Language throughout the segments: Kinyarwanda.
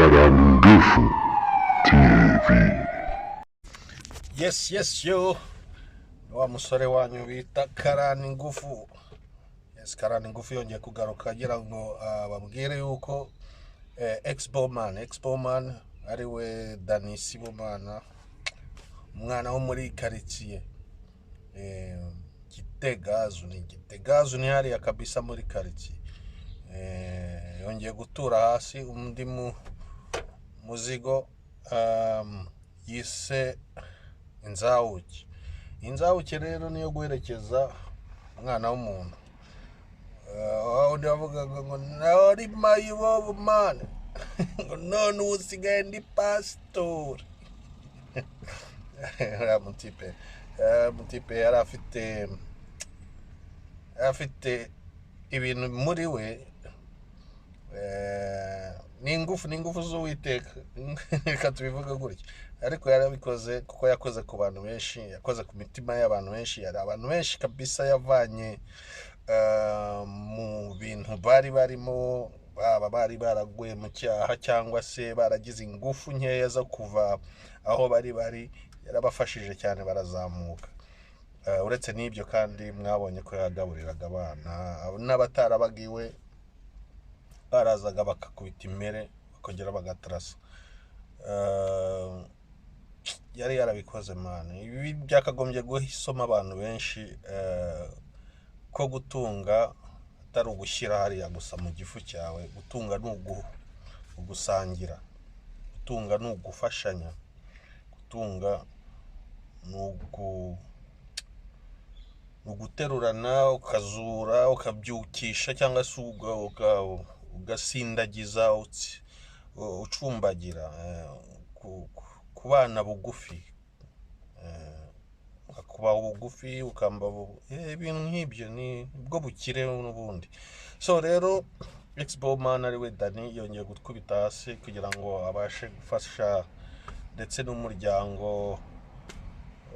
Karangufu TV. Yes yo wa musore wanyu bita Karani Ngufu. Yes, Karani Ngufu yongeye kugaruka agira ngo babwire yuko Expoman ari we Dani Sibomana, umwana wo muri quartier Gitegazu ni hariya kabisa muri quartier. Yongeye gutura hasi undi muzigo yise inzawuki rero niyo guherekeza umwana w'umuntu. Undi bavuga ngo nari mayibobo man ngo none usigaye ndi pastor. Mutipe yari afite ibintu muri we, ni ingufu z'Uwiteka reka tubivuga gutya, ariko yarabikoze kuko yakoze ku bantu benshi, yakoze ku mitima y'abantu benshi. Yari abantu benshi kabisa yavanye mu bintu bari barimo, bari baraguye mu cyaha cyangwa se baragize ingufu nkeya zo kuva aho bari yarabafashije cyane, barazamuka. Uretse n'ibyo kandi mwabonye ko yagaburiraga abana n'abatarabagiwe, barazaga bakakubita imere bakongera bagatrasa. Yari yarabikoze man. Ibi byakagombye guhisoma abantu benshi, ko gutunga atari ugushyira hariya gusa mu gifu cyawe. Gutunga ni ugusangira, gutunga ni ugufashanya, gutunga ni uguterurana, ukazura, ukabyukisha cyangwa se ugasindagiza ucumbagira, ku bana bugufi, kuba bugufi ukamba ibintu nk'ibyo ni bwo bukire n'ubundi. So rero Expoman ari we Dani yongeye gukubita hasi kugira ngo abashe gufasha ndetse n'umuryango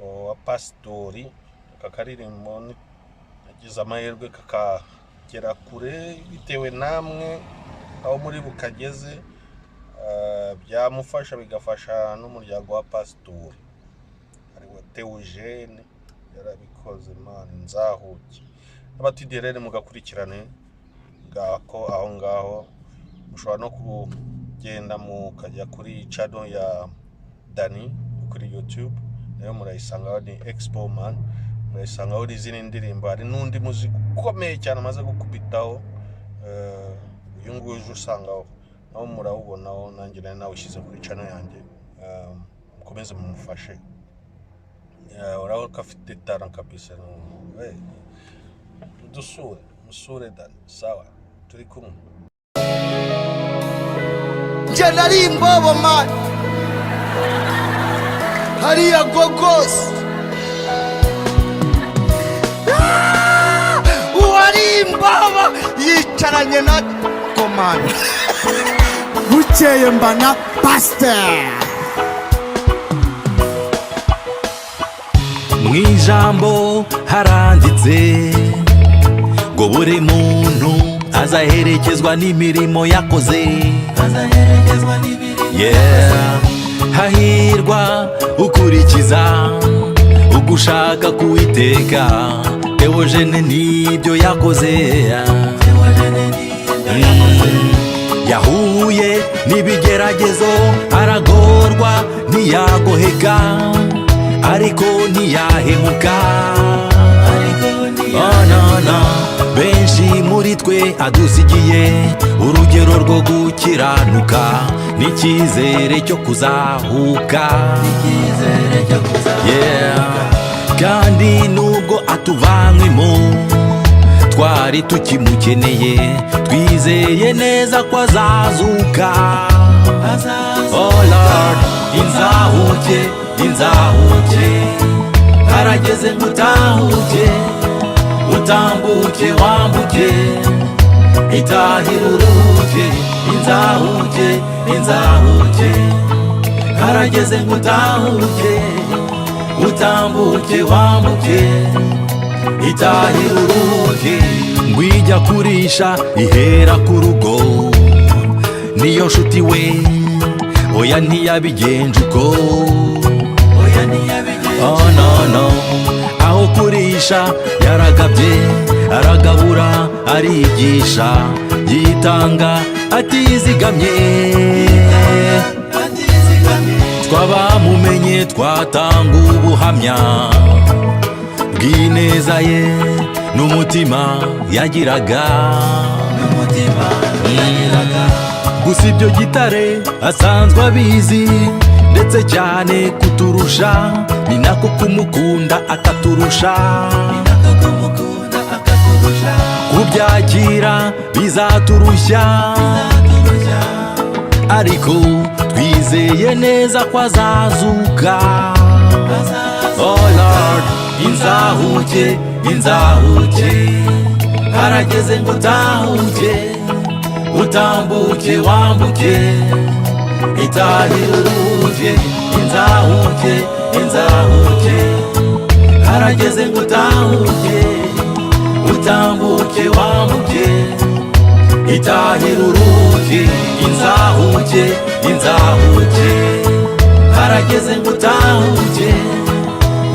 wa pastori. Kakaririmbo nagize amahirwe kakagera kure bitewe namwe aho muri bukageze, byamufasha bigafasha n'umuryango wa pastori ari we Theogene. Yarabikoze man. Nzahuke abatiderere mugakurikirane ngako aho ngaho. Mushobora no kugenda mukajya kuri channel ya Dani kuri YouTube, nayo murayisanga ni Expoman. Murayisanga aho izindi ndirimbo, hari n'undi muziki ukomeye cyane amaze gukubitaho, uyu nguyu usangaho naho murawubonaho. Nanjye nawe ushyize kuri channel yanjye, mukomeze mumufashe. Urabona ko afite talent kabisa. Musure Dani, sawa, turi kumwe. Nje nari imbobo man, hariya gogos uwari imbobo yicaranye na komanda. Bukeye mbana pastor. Mwijambo haranditse ngo buri muntu azaherekezwa n'imirimo yakoze. Yeah, hahirwa ukurikiza ugushaka kuwiteka. Theogene nibyo yakoze. Yahuye n'ibigeragezo, aragorwa ntiyagoheka, ariko ntiyahemuka. No. Benshi muri twe adusigiye urugero rwo gukiranuka n'icyizere cyo kuzahuka. Yeah, kandi nubwo atuvanywemo twari tukimukeneye, twizeye neza ko azazuka. Oh Lord, inzahuke harageze ngo utambuke wambuke, itahira uruke. Inzahuke harageze ngo utambuke wambuke, itahira uruke. Ngwijya kurisha ihera ku rugo, niyo nshuti we oya ntiyabigenje uko oh no no aho kurisha yaragabye aragabura arigisha yitanga atizigamye twabamumenye twatanga ubuhamya bw'ineza ye n'umutima yagiraga gusa ibyo gitare asanzwe abizi ndetse cyane kuturusha ni nako kumukunda akaturusha kubyakira bizaturushya ariko twizeye neza ko azazuka oh Lord inzahuke inzahuke harageze ngo utahuke utambuke wambuke itahira uruke inzahuke inzahuke harageze ngo utahuke utambuke wambuke itahira uruke inzahuke inzahuke harageze ngo utahuke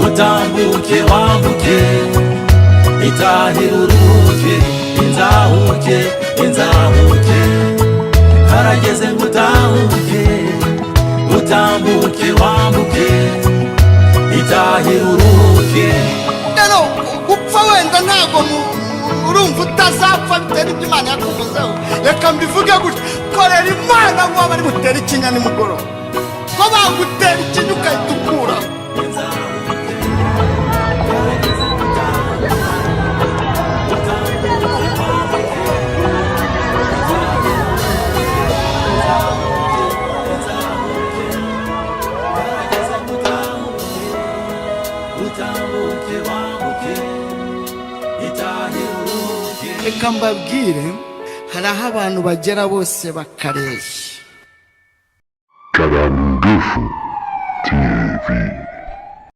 utambuke wambuke itahira uruke inzahuke inzahuke harageze ngo utahuke utambuke wambuke itahira uruke rero gupfa wenda ntabwo urumva utazapfa bitewe n'ibyo Imana yakuvuzeho reka mbivuge gutya korera Imana ngo bari gutera ikinya nimugoroba ko bagutera ikinya ukahita ukura reka mbabwire hari aho abantu bagera bose bakareshya Kabangufu TV.